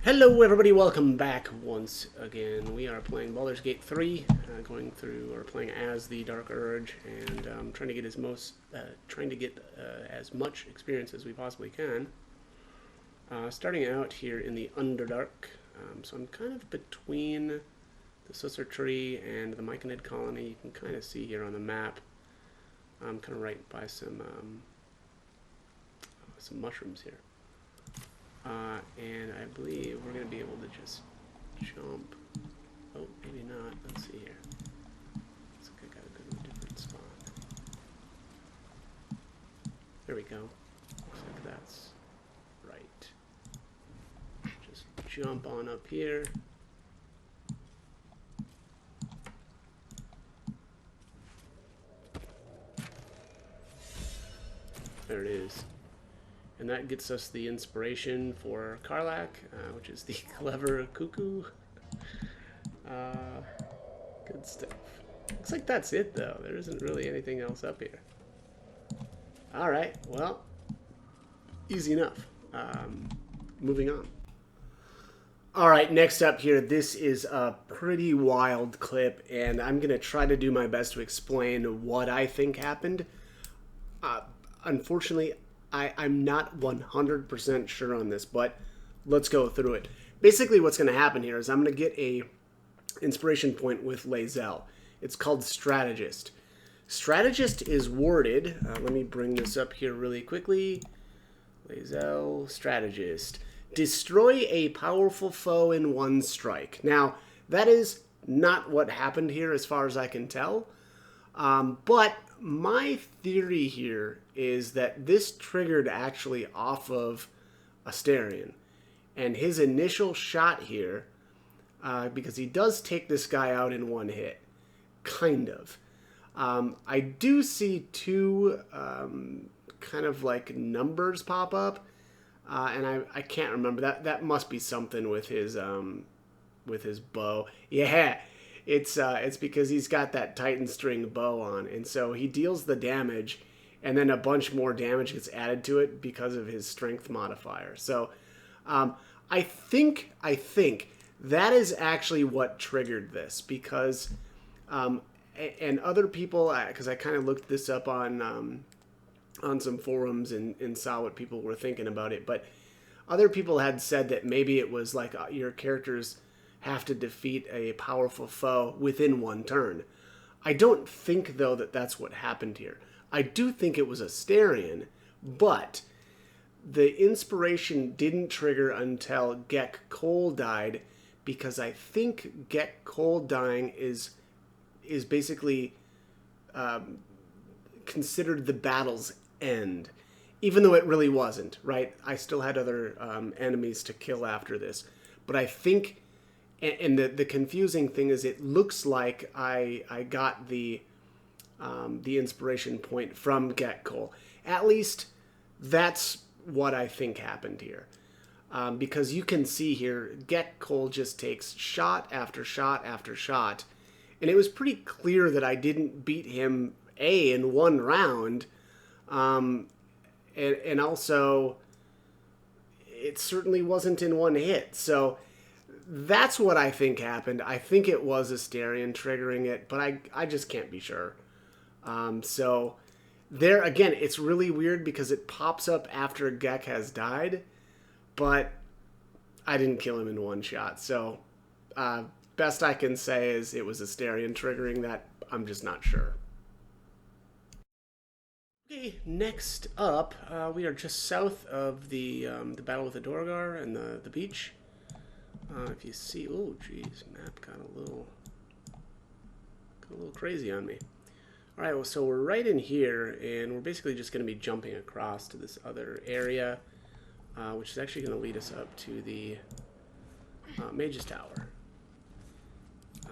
Hello everybody, welcome back once again. We are playing Baldur's Gate 3, playing as the Dark Urge, and trying to get as much experience as we possibly can. Starting out here in the Underdark, so I'm kind of between the Susser Tree and the Myconid Colony. You can kind of see here on the map. I'm kind of right by some mushrooms here. And I believe we're going to be able to just jump. Oh, maybe not. Let's see here. Looks like I got to go to a different spot. There we go. Looks like that's right. Just jump on up here. There it is. And that gets us the inspiration for Karlach, which is the clever cuckoo. Good stuff. Looks like that's it, though. There isn't really anything else up here. Alright, well, easy enough. Moving on. Alright, next up here, this is a pretty wild clip, and I'm going to try to do my best to explain what I think happened. Unfortunately, I'm not 100% sure on this, but let's go through it. Basically, what's going to happen here is I'm going to get a inspiration point with Lae'zel. It's called Strategist. Strategist is worded. Let me bring this up here really quickly. Lae'zel, Strategist. Destroy a powerful foe in one strike. Now, that is not what happened here as far as I can tell. But my theory here is that this triggered actually off of Astarion. And his initial shot here, because he does take this guy out in one hit, kind of. I do see two kind of like numbers pop up, and I can't remember. That must be something with his bow. Yeah. It's because he's got that Titan string bow on, and so he deals the damage, and then a bunch more damage gets added to it because of his strength modifier. So, I think that is actually what triggered this, because, and other people, because I kind of looked this up on some forums and saw what people were thinking about it, but other people had said that maybe it was like your characters have to defeat a powerful foe within one turn. I don't think, though, that that's what happened here. I do think it was Astarion, but the inspiration didn't trigger until Gek Cole died, because I think Gek Cole dying is basically considered the battle's end, even though it really wasn't, right? I still had other enemies to kill after this, but I think. And the confusing thing is, it looks like I got the inspiration point from Gek Cole. At least that's what I think happened here. Because you can see here, Gek Cole just takes shot after shot after shot. And it was pretty clear that I didn't beat him, in one round. And also, it certainly wasn't in one hit. So that's what I think happened. I think it was Astarion triggering it, but I just can't be sure. So there, again, it's really weird because it pops up after Gek has died, but I didn't kill him in one shot. So best I can say is it was Astarion triggering that. I'm just not sure. Okay, next up, we are just south of the battle with the Dorgar and the beach. If you see, oh geez, map got a little crazy on me. All right, well, so we're right in here, and we're basically just going to be jumping across to this other area, which is actually going to lead us up to the Mage's Tower.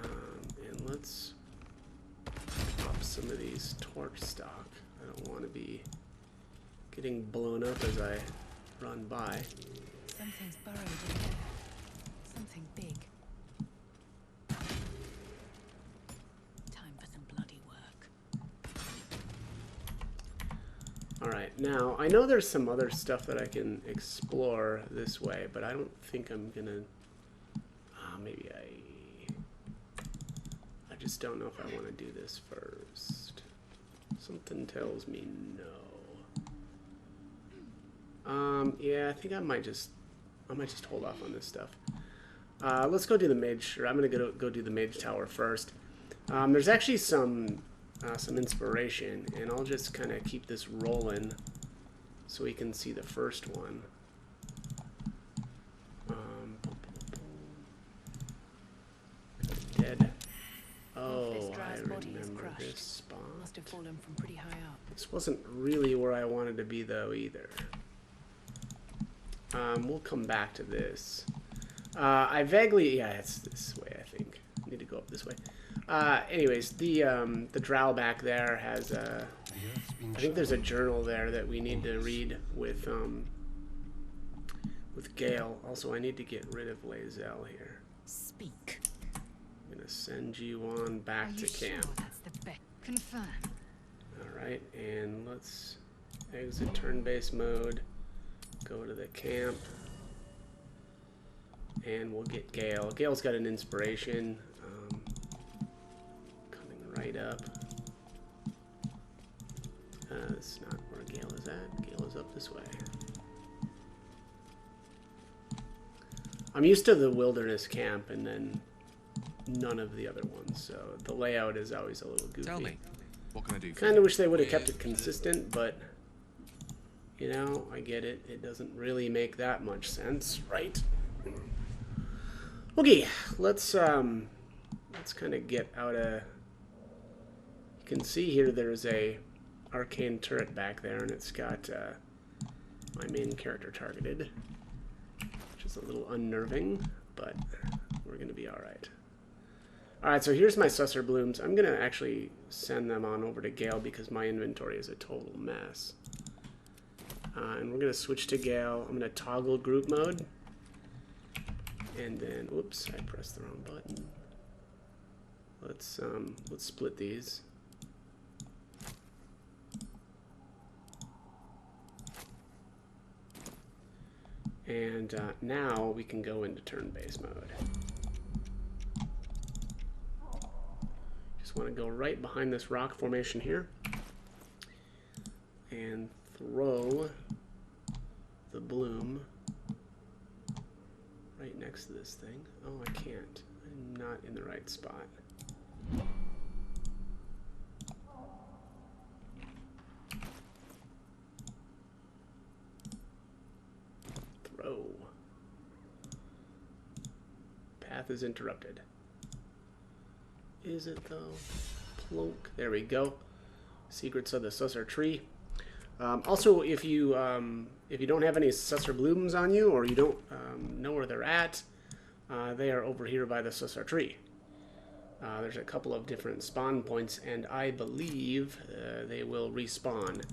And let's pop some of these torch stock. I don't want to be getting blown up as I run by. Something's burrowed in there. Something big. Time for some bloody work. Alright, now, I know there's some other stuff that I can explore this way, but I don't think I'm gonna... maybe I just don't know if I want to do this first. Something tells me no. Yeah, I think I might just hold off on this stuff. Let's go do the mage. Or I'm gonna go do the mage tower first. There's actually some inspiration, and I'll just kind of keep this rolling so we can see the first one. Dead. Oh, I remember this spot. Must have fallen from pretty high up. This wasn't really where I wanted to be, though, either. We'll come back to this. I vaguely... Yeah, it's this way, I think. I need to go up this way. Anyways, the drow back there has I think there's a journal there that we need to read with Gale. Also, I need to get rid of Lae'zel here. Speak. I'm gonna send you on back to camp. Sure that's the best? Confirm. Alright, and let's exit turn-based mode. Go to the camp. And we'll get Gale. Gale's got an inspiration. Coming right up. That's not where Gale is at. Gale is up this way. I'm used to the wilderness camp and then none of the other ones, so the layout is always a little goofy. Tell me, what can I do? Kind of wish they would have kept it consistent, but you know, I get it. It doesn't really make that much sense, right? Okay, let's kind of get out of. You can see here there's a arcane turret back there, and it's got my main character targeted, which is a little unnerving, but we're gonna be all right. All right, so here's my susser blooms. I'm gonna actually send them on over to Gale because my inventory is a total mess. And we're gonna switch to Gale. I'm gonna toggle group mode. And then, whoops, I pressed the wrong button. Let's split these. And now we can go into turn-based mode. Just want to go right behind this rock formation here and throw the bloom right next to this thing. Oh, I can't. I'm not in the right spot. Throw. Path is interrupted. Is it though? Plunk. There we go. Secrets of the Susser tree. Also, if you don't have any Susser blooms on you, or you don't know where they're at, they are over here by the Susser tree. There's a couple of different spawn points, and I believe they will respawn.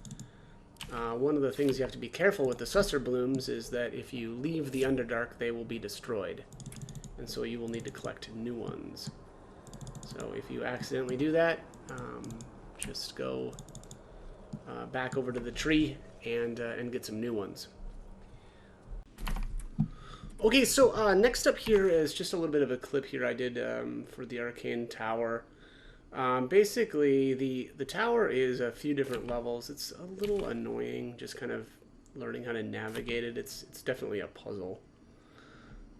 One of the things you have to be careful with the Susser blooms is that if you leave the Underdark, they will be destroyed, and so you will need to collect new ones. So if you accidentally do that, just go back over to the tree and get some new ones. Okay, so next up here is just a little bit of a clip here I did for the Arcane Tower. Basically, the tower is a few different levels. It's a little annoying, just kind of learning how to navigate it. It's definitely a puzzle.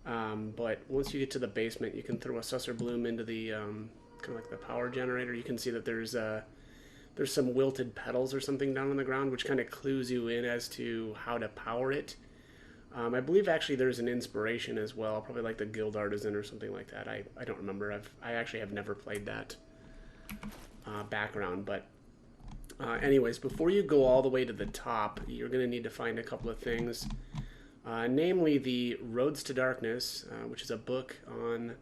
But once you get to the basement, you can throw a Susser bloom into the kind of like the power generator. You can see that there's some wilted petals or something down on the ground, which kind of clues you in as to how to power it. I believe actually there's an inspiration as well, probably like the Guild Artisan or something like that. I don't remember. I actually have never played that background, but anyways, before you go all the way to the top, you're going to need to find a couple of things, namely the Roads to Darkness, which is a book on,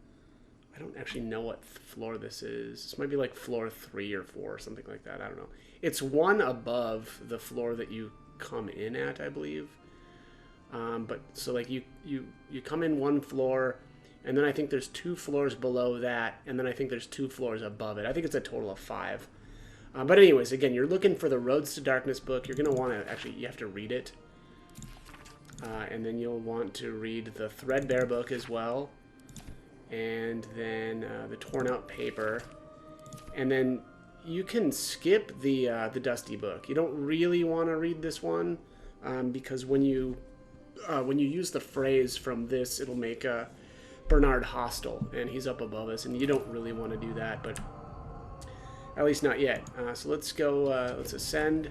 I don't actually know what floor this is. This might be like floor 3 or 4 or something like that. I don't know. It's one above the floor that you come in at, I believe. But so like you come in one floor, and then I think there's 2 floors below that, and then I think there's 2 floors above it. I think it's a total of 5. But anyways, again, you're looking for the Roads to Darkness book. You're going to want to, actually, you have to read it. And then you'll want to read the Threadbare book as well. And then the Torn Out Paper. And then you can skip the Dusty book. You don't really want to read this one because when you use the phrase from this, it'll make Bernard hostile, and he's up above us, and you don't really want to do that, but at least not yet. So let's go, let's ascend,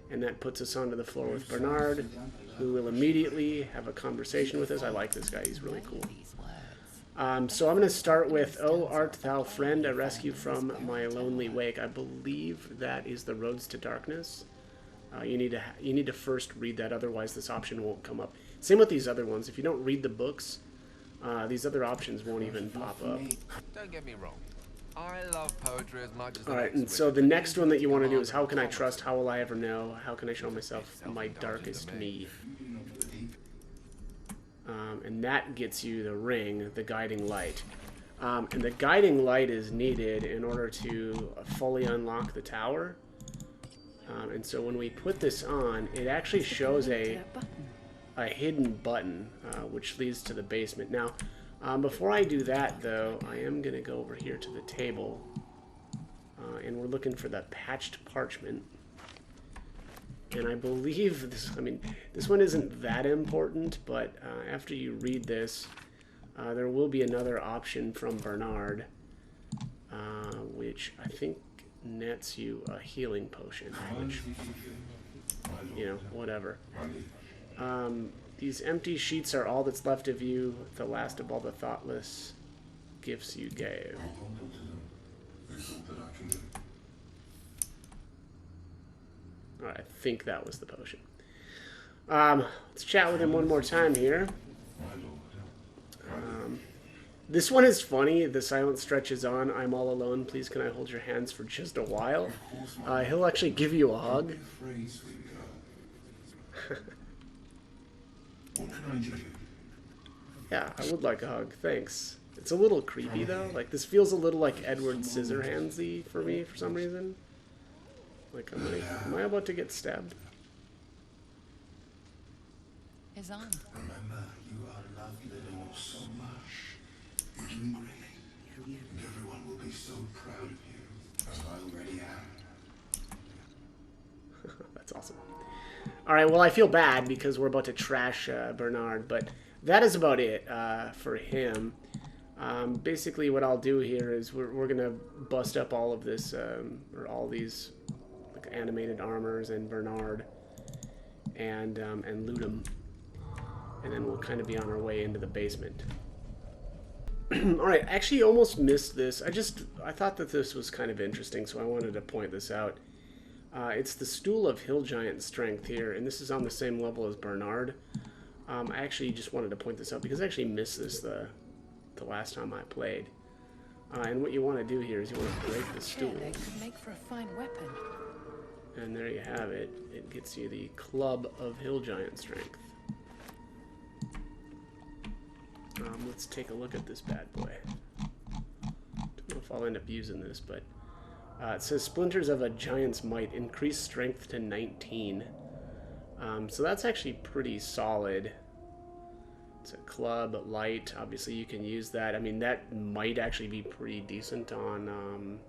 and that puts us onto the floor with Bernard, who will immediately have a conversation with us. I like this guy, he's really cool. So I'm going to start with, "Oh, art thou friend, a rescue from my lonely wake." I believe that is the Roads to Darkness. You need to first read that, otherwise this option won't come up. Same with these other ones. If you don't read the books, these other options won't even pop up. Don't get me wrong. I love poetry as much as Alright, and so the next one that you want to do is, "How can I trust? How will I ever know? How can I show myself my darkest me?" And that gets you the ring, the guiding light. And the guiding light is needed in order to fully unlock the tower. And so when we put this on, it actually shows a hidden button, which leads to the basement. Now, before I do that, though, I am going to go over here to the table. And we're looking for the patched parchment. And I believe this, this one isn't that important, but after you read this, there will be another option from Bernard, which I think nets you a healing potion, which, whatever. These empty sheets are all that's left of you, the last of all the thoughtless gifts you gave. Alright, I think that was the potion. Let's chat with him one more time here. This one is funny. The silence stretches on. "I'm all alone. Please can I hold your hands for just a while?" He'll actually give you a hug. Yeah, I would like a hug. Thanks. It's a little creepy, though. Like, this feels a little like Edward Scissorhands-y for me, for some reason. Like, am I about to get stabbed? Is on. Remember, you are loved living so much. You're doing great. And everyone will be so proud of you, as I already am. That's awesome. Alright, well, I feel bad because we're about to trash Bernard, but that is about it for him. Basically, what I'll do here is we're going to bust up all of this, or all these like animated armors and Bernard, and loot them. And then we'll kind of be on our way into the basement. Alright, I actually almost missed this. I thought that this was kind of interesting, so I wanted to point this out. It's the Stool of Hill Giant Strength here, and this is on the same level as Bernard. I actually just wanted to point this out because I actually missed this the last time I played. And what you want to do here is you want to break the stool. They could make for a fine weapon. And there you have it. It gets you the Club of Hill Giant Strength. Let's take a look at this bad boy. Don't know if I'll end up using this, but it says Splinters of a Giant's Might, increase strength to 19. So that's actually pretty solid. It's a club, light. Obviously, you can use that. I mean, that might actually be pretty decent on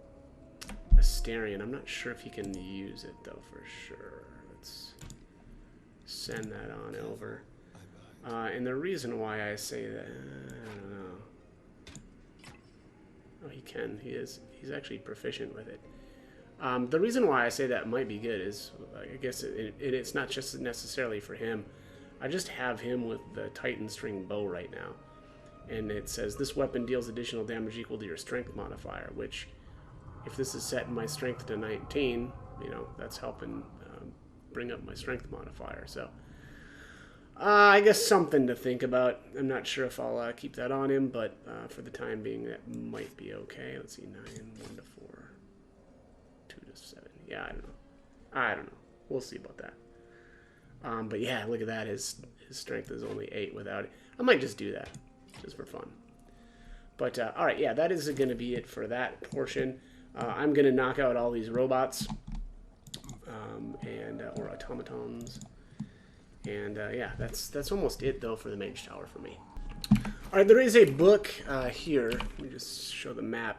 Asterion. I'm not sure if you can use it, though, for sure. Let's send that on over. And the reason why I say that, I don't know. Oh, he can. He's actually proficient with it. The reason why I say that might be good is, I guess it's not just necessarily for him. I just have him with the Titan String Bow right now. And it says, this weapon deals additional damage equal to your strength modifier, which, if this is set in my strength to 19, that's helping bring up my strength modifier. So, I guess something to think about. I'm not sure if I'll keep that on him, but for the time being, that might be okay. Let's see, 9, 1 to 4, 2 to 7. Yeah, I don't know. We'll see about that. But yeah, look at that. His strength is only 8 without it. I might just do that, just for fun. But, alright, yeah, that is going to be it for that portion. I'm going to knock out all these robots or automatons. And yeah, that's almost it, though, for the Mage Tower for me. All right, there is a book here. Let me just show the map.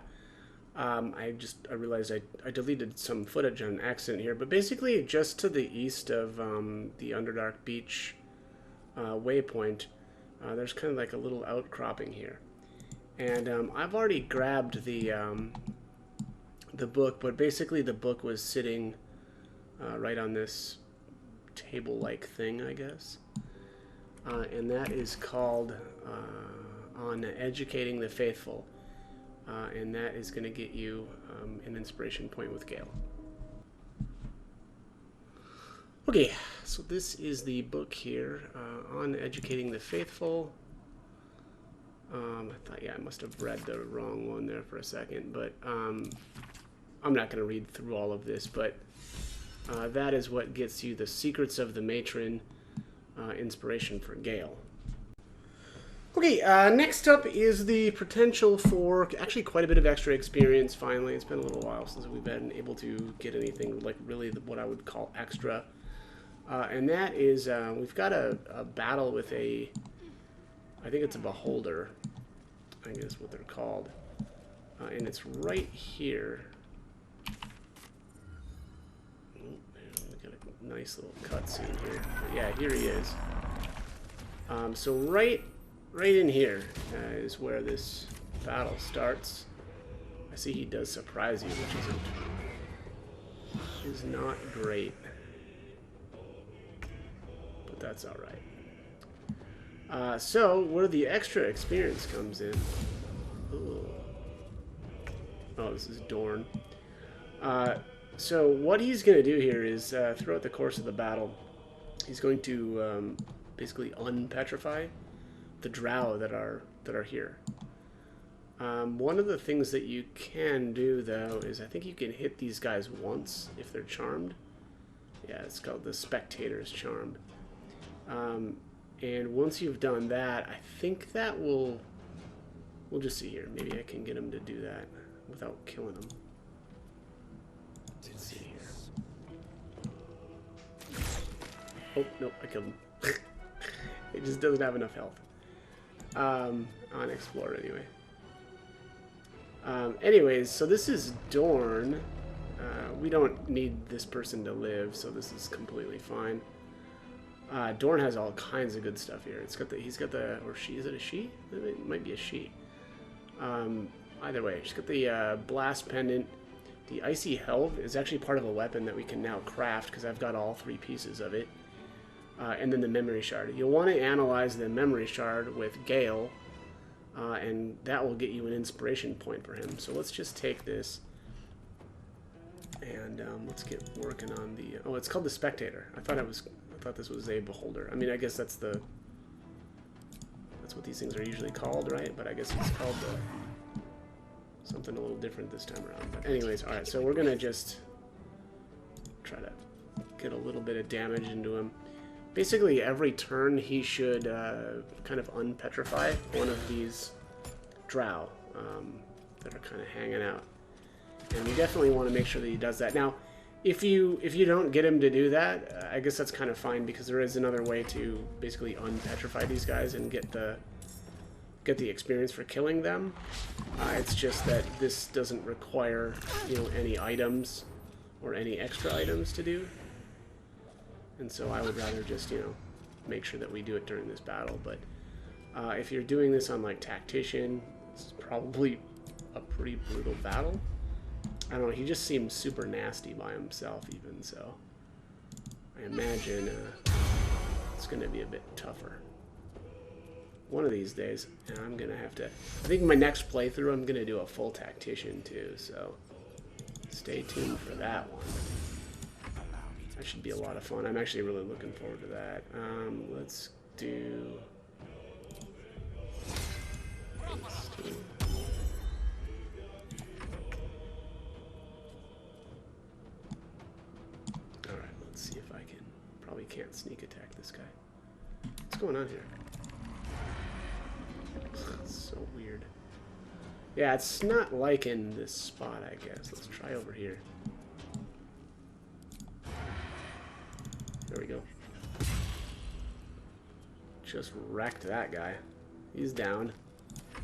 I realized I deleted some footage on accident here, but basically just to the east of the Underdark Beach waypoint, there's kind of like a little outcropping here. And I've already grabbed the book, but basically the book was sitting right on this table-like thing, I guess. And that is called On Educating the Faithful. And that is going to get you an inspiration point with Gale. Okay, so this is the book here, On Educating the Faithful. I thought, yeah, I must have read the wrong one there for a second, but I'm not going to read through all of this, but that is what gets you the Secrets of the Matron inspiration for Gale. Okay, next up is the potential for actually quite a bit of extra experience, finally. It's been a little while since we've been able to get anything like really what I would call extra. And that is, we've got a battle with I think it's a Beholder, I guess what they're called. And it's right here. We got a nice little cutscene here. But yeah, here he is. So right in here is where this battle starts. I see he does surprise you, which is not great. But that's alright. So, where the extra experience comes in... Ooh. Oh, this is Dorn. So, what he's going to do here is, throughout the course of the battle, he's going to basically unpetrify the drow that are here. One of the things that you can do, though, is I think you can hit these guys once if they're charmed. Yeah, it's called the Spectator's Charm. And once you've done that, I think that will... We'll just see here. Maybe I can get him to do that without killing him. Let's see here. Oh, no, I killed him. It just doesn't have enough health. On Explorer, anyway. Anyways, so this is Dorn. We don't need this person to live, so this is completely fine. Dorn has all kinds of good stuff here. He's got the, or she, is it a she? It might be a she. Either way, she's got the blast pendant. The icy helve is actually part of a weapon that we can now craft because I've got all 3 pieces of it. And then the memory shard. You'll want to analyze the memory shard with Gale, and that will get you an inspiration point for him. So let's just take this, and let's get working on the. Oh, it's called the Spectator. I thought this was a Beholder. I mean, I guess that's what these things are usually called, right? But I guess it's called something a little different this time around. But anyways, all right. So we're gonna just try to get a little bit of damage into him. Basically, every turn he should kind of unpetrify one of these drow that are kind of hanging out. And you definitely want to make sure that he does that. Now, if you don't get him to do that, I guess that's kind of fine because there is another way to basically unpetrify these guys and get the experience for killing them. It's just that this doesn't require any items or any extra items to do. And so I would rather just, make sure that we do it during this battle. But if you're doing this on, like, Tactician, it's probably a pretty brutal battle. I don't know, he just seems super nasty by himself even, so I imagine it's going to be a bit tougher. One of these days, and I'm going to have to... I think my next playthrough I'm going to do a full Tactician too, so stay tuned for that one. That should be a lot of fun. I'm actually really looking forward to that. Let's do... Alright, let's see if I can... Probably can't sneak attack this guy. What's going on here? So weird. Yeah, it's not liking this spot, I guess. Let's try over here. There we go. Just wrecked that guy. He's down.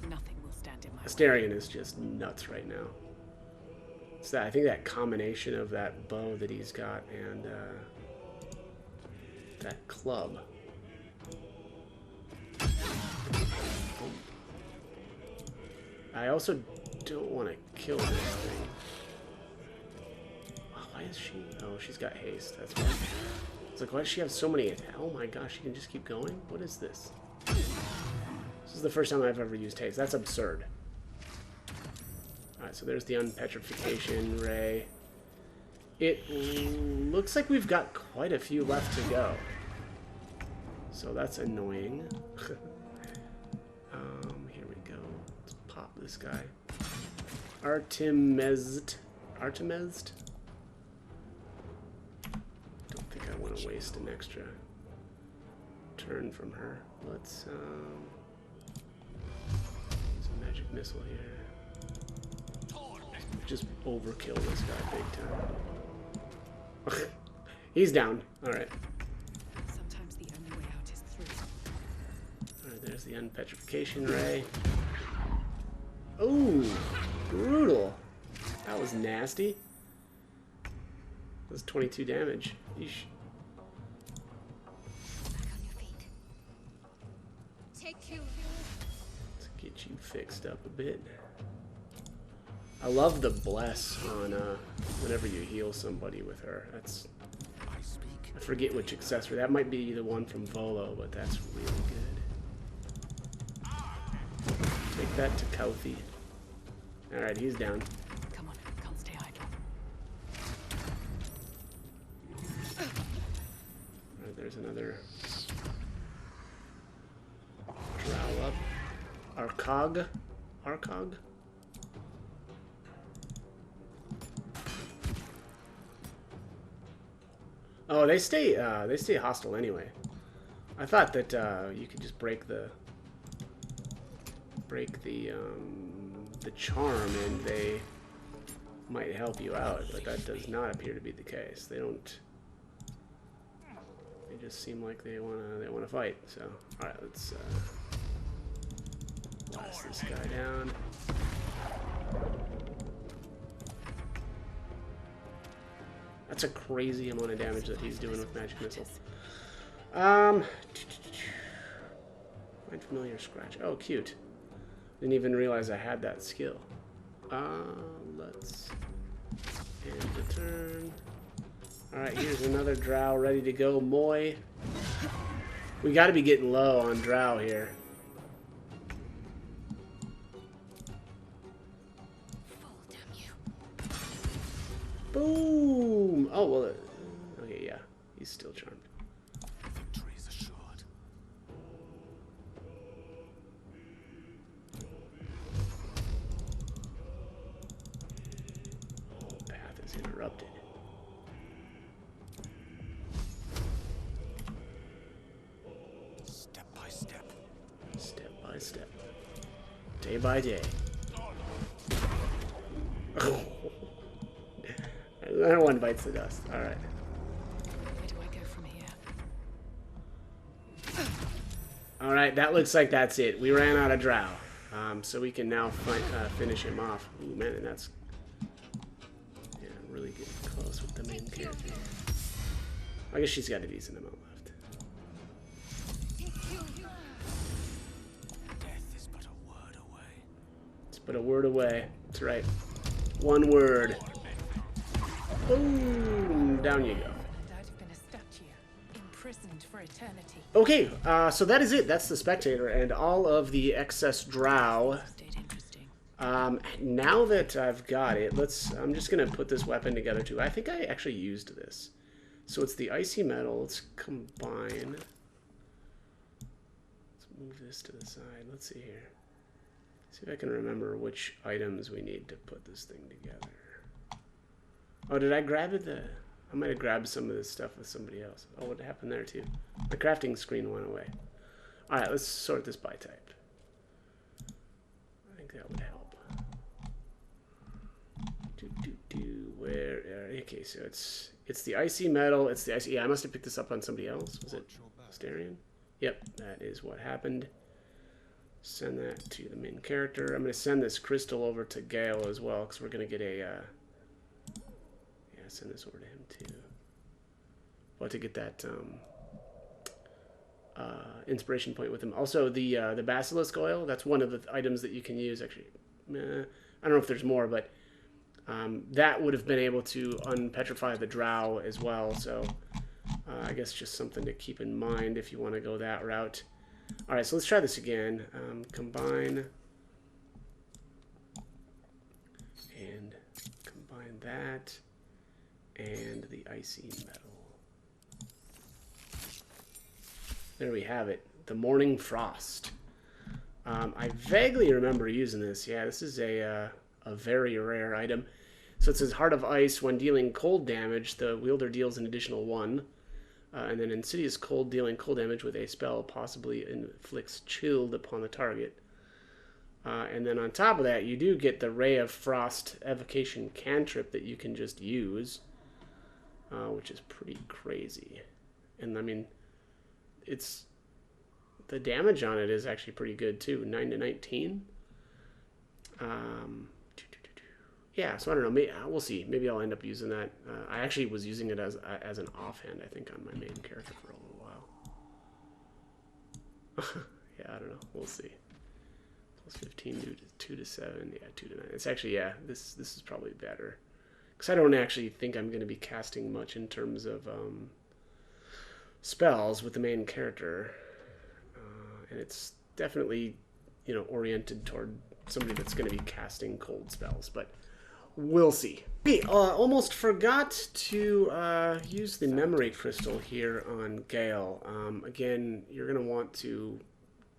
Nothing will stand in my way. Asterion is just nuts right now. It's that, I think that combination of that bow that he's got and that club. I also don't want to kill this thing. Oh, why is she? Oh, she's got haste. That's why. It's like, why does she have so many? Oh my gosh, she can just keep going? What is this? This is the first time I've ever used haste. That's absurd. Alright, so there's the unpetrification ray. It looks like we've got quite a few left to go. So that's annoying. Here we go. Let's pop this guy. Artemized. Artemized? Don't think I want to waste an extra turn from her. Let's use a magic missile here. Just overkill this guy big time. He's down. Alright. Sometimes the only way out is through. Alright, there's the unpetrification ray. Oh, brutal. That was nasty. That was 22 damage. Yeesh. Back on your feet. Take you. Let's get you fixed up a bit. I love the bless on whenever you heal somebody with her. That's, I forget which accessory. That might be the one from Volo, but that's really good. Take that to Kofi. Alright, he's down. Come on, can't stay idle. Alright, there's another drow up. Arcog? Arcog? Oh, they stay hostile anyway. I thought that you could just break the charm and they might help you out, but that does not appear to be the case. They don't. They just seem like they wanna fight. So, all right, let's blast this guy down. That's a crazy amount of damage that he's doing with magic missile. Find familiar scratch. Oh, cute. Didn't even realize I had that skill. Let's end the turn. Alright, here's another drow ready to go. Moi. We gotta be getting low on drow here. Fall, damn you. Boom! Oh, well, okay, yeah. He's still charmed. Victory is assured. Path is interrupted. Step by step. Step by step. Day by day. Another one bites the dust. Alright. Where do I go from here? Alright, that looks like that's it. We ran out of drow. So we can now finish him off. Ooh, man, and that's... Yeah, really getting close with the main character. I guess she's got a decent amount left. Death is but a word away. It's but a word away. That's right. One word. Boom! Down you go. And I'd have been a statue, imprisoned for eternity. Okay, so that is it. That's the Spectator and all of the excess drow. Stayed interesting. Now that I've got it, I'm just going to put this weapon together too. I think I actually used this. So it's the Icy Metal. Let's combine. Let's move this to the side. Let's see here. See if I can remember which items we need to put this thing together. Oh, did I grab it? I might have grabbed some of this stuff with somebody else. Oh, what happened there too? The crafting screen went away. Alright, let's sort this by type. I think that would help. Where? Okay, so it's the icy metal. It's the icy. Yeah, I must have picked this up on somebody else. Was it Asterion? Yep, that is what happened. Send that to the main character. I'm going to send this crystal over to Gale as well, because we're going to get a... yeah, send this over to him too. Well, to get that inspiration point with him. Also, the basilisk oil, that's one of the items that you can use. Actually, I don't know if there's more, but that would have been able to unpetrify the drow as well. So I guess just something to keep in mind if you want to go that route. All right, so let's try this again. Combine and combine that and the icy metal. There we have it. The Morning Frost. I vaguely remember using this. Yeah, this is a very rare item. So it says Heart of Ice. When dealing cold damage, the wielder deals an additional 1. And then Insidious Cold, dealing cold damage with a spell possibly inflicts chilled upon the target. And then on top of that, you do get the Ray of Frost evocation cantrip that you can just use, which is pretty crazy. And I mean, it's the damage on it is actually pretty good too, 9 to 19. Yeah, so I don't know. Maybe, we'll see. Maybe I'll end up using that. I actually was using it as an offhand, I think, on my main character for a little while. Yeah, I don't know. We'll see. Plus 15, 2 to 7. Yeah, 2 to 9. It's actually, yeah, this is probably better. Because I don't actually think I'm going to be casting much in terms of spells with the main character. And it's definitely, you know, oriented toward somebody that's going to be casting cold spells. But we'll see. Hey, almost forgot to use the memory crystal here on Gale. Again, you're going to want to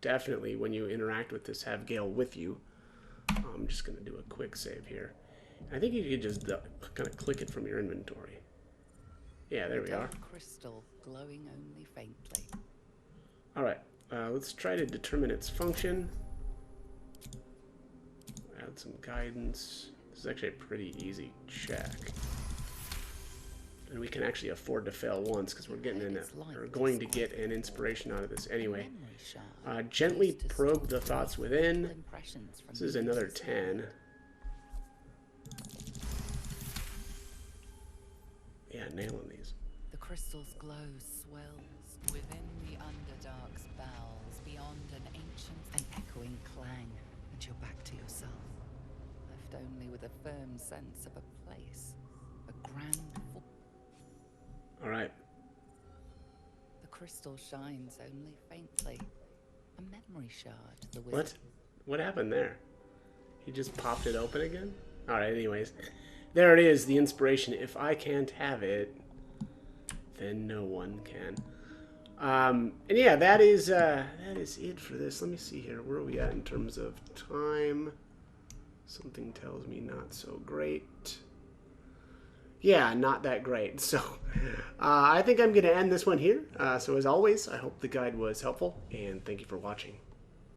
definitely, when you interact with this, have Gale with you. I'm just going to do a quick save here. I think you could just kind of click it from your inventory. Yeah, there we are. Crystal glowing only faintly. All right, let's try to determine its function. Add some guidance. This is actually a pretty easy check. And we can actually afford to fail once because we're getting in we're going to get an inspiration out of this anyway. Gently probe the thoughts within. This is another 10. Yeah, nailing these. The crystal's glow swells within the Underdark's bowels, beyond an ancient and echoing clang, and you're back to yourself, left only with a firm sense of a place, a grand. All right. The crystal shines only faintly, a memory shard. The What? What happened there? He just popped it open again? All right. Anyways, there it is. The inspiration. If I can't have it, then no one can. And yeah, that is it for this. Let me see here. Where are we at in terms of time? Something tells me not so great. Yeah, not that great. So I think I'm going to end this one here. So as always, I hope the guide was helpful, and thank you for watching.